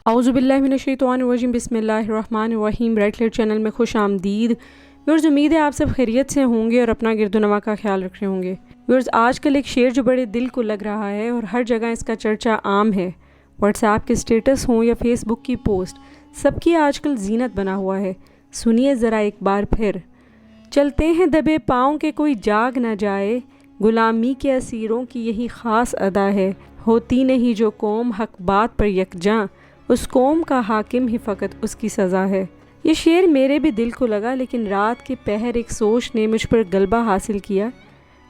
اعوذ باللہ من الشیطان الرجیم، بسم اللہ الرحمن الرحیم۔ ریڈ لیٹ چینل میں خوش آمدید ویورز، امید ہے آپ سب خیریت سے ہوں گے اور اپنا گرد و نواح کا خیال رکھ رہے ہوں گے۔ ویورز، آج کل ایک شعر جو بڑے دل کو لگ رہا ہے اور ہر جگہ اس کا چرچا عام ہے، واٹس ایپ کے اسٹیٹس ہوں یا فیس بک کی پوسٹ، سب کی آج کل زینت بنا ہوا ہے۔ سنیے ذرا ایک بار پھر۔ چلتے ہیں دبے پاؤں کے کوئی جاگ نہ جائے، غلامی کے اسیروں کی یہی خاص ادا ہے، ہوتی نہیں جو قوم حق بات پر یکجاں، اس قوم کا حاکم ہی فقط اس کی سزا ہے۔ یہ شعر میرے بھی دل کو لگا، لیکن رات کے پہر ایک سوچ نے مجھ پر غلبہ حاصل کیا۔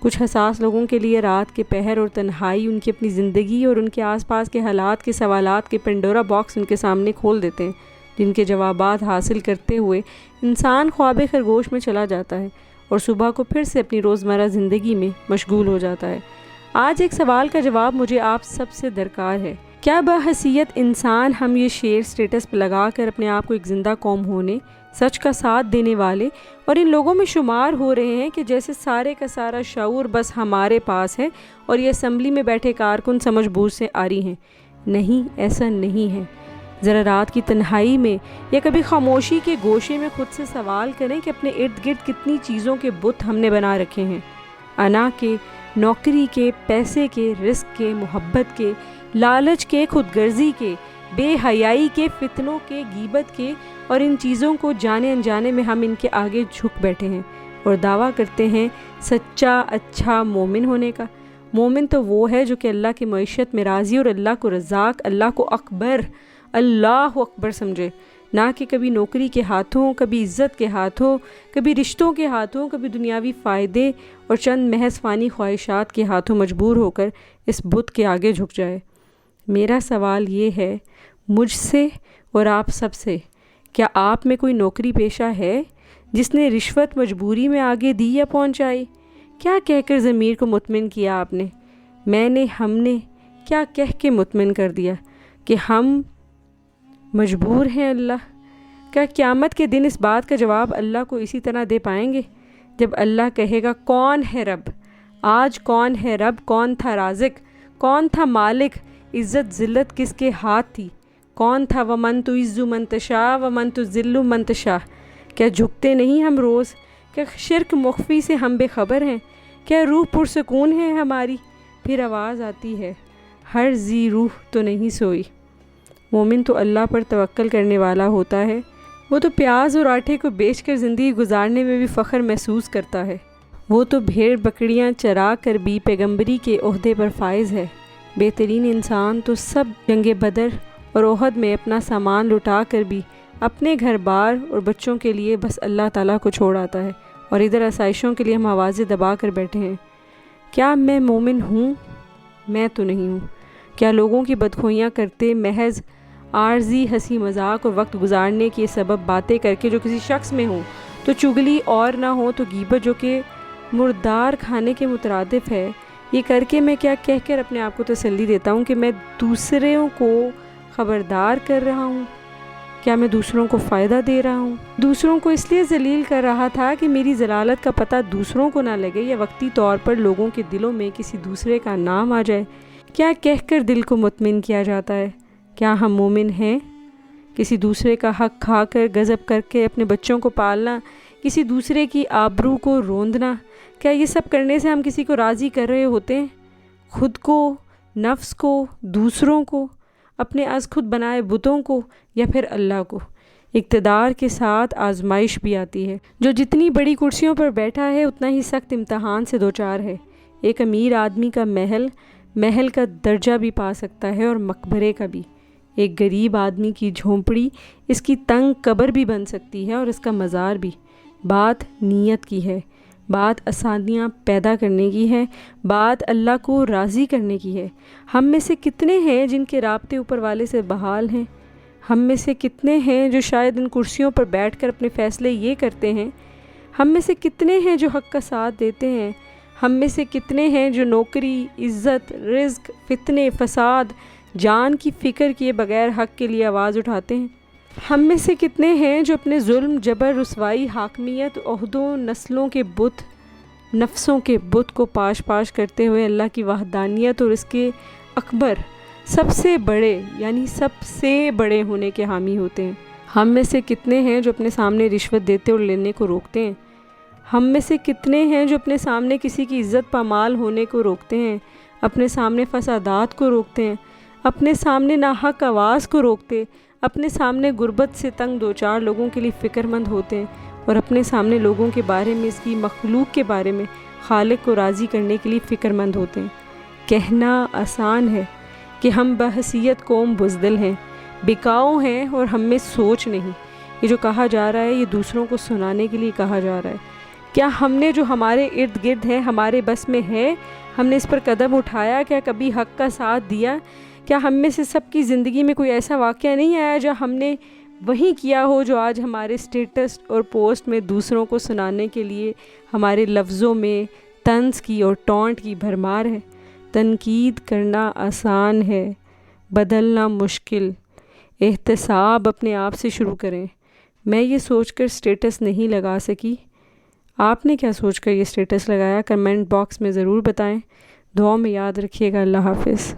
کچھ حساس لوگوں کے لیے رات کے پہر اور تنہائی ان کی اپنی زندگی اور ان کے آس پاس کے حالات کے سوالات کے پنڈورا باکس ان کے سامنے کھول دیتے ہیں، جن کے جوابات حاصل کرتے ہوئے انسان خواب خرگوش میں چلا جاتا ہے اور صبح کو پھر سے اپنی روزمرہ زندگی میں مشغول ہو جاتا ہے۔ آج ایک سوال کا جواب مجھے آپ سب سے درکار ہے۔ کیا بحیثیت انسان ہم یہ شعر اسٹیٹس پہ لگا کر اپنے آپ کو ایک زندہ قوم ہونے، سچ کا ساتھ دینے والے اور ان لوگوں میں شمار ہو رہے ہیں کہ جیسے سارے کا سارا شعور بس ہمارے پاس ہے اور یہ اسمبلی میں بیٹھے کارکن سمجھ بوجھ سے آری ہیں؟ نہیں، ایسا نہیں ہے۔ ذرا رات کی تنہائی میں یا کبھی خاموشی کے گوشے میں خود سے سوال کریں کہ اپنے ارد گرد کتنی چیزوں کے بت ہم نے بنا رکھے ہیں۔ انا کے، نوکری کے، پیسے کے، رزق کے، محبت کے، لالچ کے، خود غرضی کے، بے حیائی کے، فتنوں کے، غیبت کے، اور ان چیزوں کو جانے انجانے میں ہم ان کے آگے جھک بیٹھے ہیں اور دعویٰ کرتے ہیں سچا اچھا مومن ہونے کا۔ مومن تو وہ ہے جو کہ اللہ کی معیشت میں راضی اور اللہ کو رزاق، اللہ کو اکبر، اللہ اکبر سمجھے، نہ کہ کبھی نوکری کے ہاتھوں، کبھی عزت کے ہاتھوں، کبھی رشتوں کے ہاتھوں، کبھی دنیاوی فائدے اور چند محض فانی خواہشات کے ہاتھوں مجبور ہو کر اس بت کے آگے جھک جائے۔ میرا سوال یہ ہے مجھ سے اور آپ سب سے، کیا آپ میں کوئی نوکری پیشہ ہے جس نے رشوت مجبوری میں آگے دی یا پہنچائی؟ کیا کہہ کر ضمیر کو مطمئن کیا آپ نے؟ میں نے، ہم نے کیا کہہ کے مطمئن کر دیا کہ ہم مجبور ہیں؟ اللہ کیا قیامت کے دن اس بات کا جواب اللہ کو اسی طرح دے پائیں گے جب اللہ کہے گا کون ہے رب؟ آج کون ہے رب؟ کون تھا رازق؟ کون تھا مالک؟ عزت ذلت کس کے ہاتھ تھی؟ کون تھا؟ ومن تعز من تشاء ومن تذل من تشاء۔ کیا جھکتے نہیں ہم روز؟ کیا شرک مخفی سے ہم بے خبر ہیں؟ کیا روح پرسکون ہے ہماری؟ پھر آواز آتی ہے ہر ذی روح تو نہیں سوئی۔ مومن تو اللہ پر توکل کرنے والا ہوتا ہے، وہ تو پیاز اور آٹے کو بیچ کر زندگی گزارنے میں بھی فخر محسوس کرتا ہے، وہ تو بھیڑ بکریاں چرا کر بھی پیغمبری کے عہدے پر فائز ہے۔ بہترین انسان تو سب جنگ بدر اور احد میں اپنا سامان لٹا کر بھی اپنے گھر بار اور بچوں کے لیے بس اللہ تعالیٰ کو چھوڑ آتا ہے، اور ادھر آسائشوں کے لیے ہم آوازیں دبا کر بیٹھے ہیں۔ کیا میں مومن ہوں؟ میں تو نہیں ہوں۔ کیا لوگوں کی بدخوئیاں کرتے محض عارضی ہنسی مذاق اور وقت گزارنے کے سبب باتیں کر کے جو کسی شخص میں ہوں تو چگلی اور نہ ہو تو غیبت جو کہ مردار کھانے کے مترادف ہے، یہ کر کے میں کیا کہہ کر اپنے آپ کو تسلی دیتا ہوں کہ میں دوسروں کو خبردار کر رہا ہوں؟ کیا میں دوسروں کو فائدہ دے رہا ہوں؟ دوسروں کو اس لیے ذلیل کر رہا تھا کہ میری ضلالت کا پتہ دوسروں کو نہ لگے یا وقتی طور پر لوگوں کے دلوں میں کسی دوسرے کا نام آ جائے؟ کیا کہہ کر دل کو مطمئن کیا جاتا ہے؟ کیا ہم مومن ہیں؟ کسی دوسرے کا حق کھا کر غضب کر کے اپنے بچوں کو پالنا، کسی دوسرے کی آبرو کو روندنا، کیا یہ سب کرنے سے ہم کسی کو راضی کر رہے ہوتے ہیں؟ خود کو، نفس کو، دوسروں کو، اپنے از خود بنائے بتوں کو، یا پھر اللہ کو؟ اقتدار کے ساتھ آزمائش بھی آتی ہے۔ جو جتنی بڑی کرسیوں پر بیٹھا ہے اتنا ہی سخت امتحان سے دوچار ہے۔ ایک امیر آدمی کا محل کا درجہ بھی پا سکتا ہے اور مقبرے کا بھی۔ ایک غریب آدمی کی جھونپڑی اس کی تنگ قبر بھی بن سکتی ہے اور اس کا مزار بھی۔ بات نیت کی ہے، بات آسانیاں پیدا کرنے کی ہے، بات اللہ کو راضی کرنے کی ہے۔ ہم میں سے کتنے ہیں جن کے رابطے اوپر والے سے بحال ہیں؟ ہم میں سے کتنے ہیں جو شاید ان کرسیوں پر بیٹھ کر اپنے فیصلے یہ کرتے ہیں؟ ہم میں سے کتنے ہیں جو حق کا ساتھ دیتے ہیں؟ ہم میں سے کتنے ہیں جو نوکری، عزت، رزق، فتنے، فساد، جان کی فکر کیے بغیر حق کے لیے آواز اٹھاتے ہیں؟ ہم میں سے کتنے ہیں جو اپنے ظلم، جبر، رسوائی، حاکمیت، عہدوں، نسلوں کے بت، نفسوں کے بت کو پاش کرتے ہوئے اللہ کی وحدانیت اور اس کے اکبر سب سے بڑے یعنی سب سے بڑے ہونے کے حامی ہوتے ہیں۔ ہم میں سے کتنے ہیں جو اپنے سامنے رشوت دیتے اور لینے کو روکتے ہیں؟ ہم میں سے کتنے ہیں جو اپنے سامنے کسی کی عزت پامال ہونے کو روکتے ہیں، اپنے سامنے فسادات کو روکتے ہیں، اپنے سامنے ناحق آواز کو روکتے، اپنے سامنے غربت سے تنگ دو چار لوگوں کے لیے فکر مند ہوتے ہیں، اور اپنے سامنے لوگوں کے بارے میں، اس کی مخلوق کے بارے میں خالق کو راضی کرنے کے لیے فکر مند ہوتے ہیں۔ کہنا آسان ہے کہ ہم بحیثیت قوم بزدل ہیں، بکاؤ ہیں، اور ہم میں سوچ نہیں۔ یہ جو کہا جا رہا ہے یہ دوسروں کو سنانے کے لیے کہا جا رہا ہے۔ کیا ہم نے جو ہمارے ارد گرد ہے، ہمارے بس میں ہے، ہم نے اس پر قدم اٹھایا؟ کیا کبھی حق کا ساتھ دیا؟ کیا ہم میں سے سب کی زندگی میں کوئی ایسا واقعہ نہیں آیا جو ہم نے وہی کیا ہو جو آج ہمارے اسٹیٹس اور پوسٹ میں دوسروں کو سنانے کے لیے ہمارے لفظوں میں طنز کی اور ٹونٹ کی بھرمار ہے؟ تنقید کرنا آسان ہے، بدلنا مشکل۔ احتساب اپنے آپ سے شروع کریں۔ میں یہ سوچ کر اسٹیٹس نہیں لگا سکی، آپ نے کیا سوچ کر یہ اسٹیٹس لگایا؟ کمنٹ باکس میں ضرور بتائیں۔ دعا میں یاد رکھیے گا۔ اللہ حافظ۔